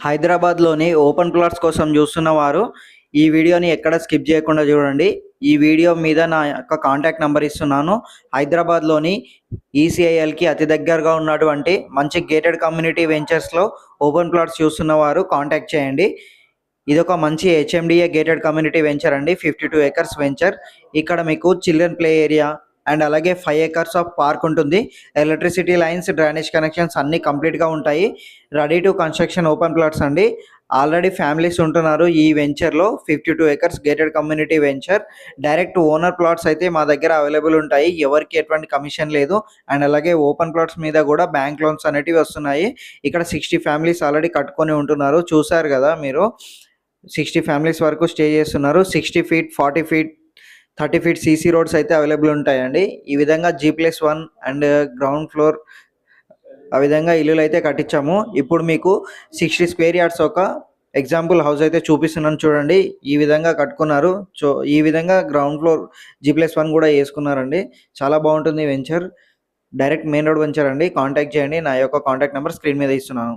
హైదరాబాద్‌లోని open plots కోసం చూస్తున్నవారు ఈ వీడియోని ఎక్కడ స్కిప్ చేయకుండా చూడండి. ఈ వీడియో మీద నా యొక్క కాంటాక్ట్ నంబర్ ఇస్తున్నాను. హైదరాబాద్‌లోని ఈసీఐఎల్‌కి అతి దగ్గరగా ఉన్నటువంటి మంచి గేటెడ్ కమ్యూనిటీ వెంచర్స్‌లో ఓపెన్ ప్లాట్స్ చూస్తున్నవారు కాంటాక్ట్ చేయండి. ఇదొక మంచి హెచ్ఎండిఏ గేటెడ్ కమ్యూనిటీ వెంచర్ అండి. 52 ఎకర్స్ వెంచర్. ఇక్కడ మీకు చిల్డ్రన్ ప్లే ఏరియా అండ్ అలాగే 5 ఎకర్స్ ఆఫ్ పార్క్ ఉంటుంది. ఎలక్ట్రిసిటీ లైన్స్, డ్రైనేజ్ కనెక్షన్స్ అన్నీ కంప్లీట్‌గా ఉంటాయి. Ready to construction open plots అండి. ఆల్రెడీ ఫ్యామిలీస్ ఉంటున్నారు ఈ వెంచర్‌లో. 52 acres gated community venture. Direct owner plots అయితే మా దగ్గర అవైలబుల్ ఉంటాయి. ఎవరికీ ఎటువంటి కమిషన్ లేదు. అండ్ అలాగే ఓపెన్ ప్లాట్స్ మీద కూడా బ్యాంక్ లోన్స్ అనేటివి వస్తున్నాయి. ఇక్కడ 60 ఫ్యామిలీస్ ఆల్రెడీ కట్టుకొని ఉంటున్నారు. చూసారు కదా మీరు. 60 ఫ్యామిలీస్ వరకు స్టే చేస్తున్నారు. 60 feet, 40 feet, 30 feet CC roads అయితే అవైలబుల్ ఉంటాయండి. ఈ విధంగా G+1 అండ్ గ్రౌండ్ ఫ్లోర్ ఆ విధంగా ఇల్లులు అయితే కట్టించాము. ఇప్పుడు మీకు 60 స్క్వేర్ యార్డ్స్ ఒక ఎగ్జాంపుల్ హౌస్ అయితే చూపిస్తున్నాను చూడండి. ఈ విధంగా కట్టుకున్నారు. ఈ విధంగా గ్రౌండ్ ఫ్లోర్ G+1 కూడా వేసుకున్నారండి. చాలా బాగుంటుంది venture. Direct main road venture అండి. కాంటాక్ట్ చేయండి. నా యొక్క కాంటాక్ట్ నెంబర్ స్క్రీన్ మీద ఇస్తున్నాను.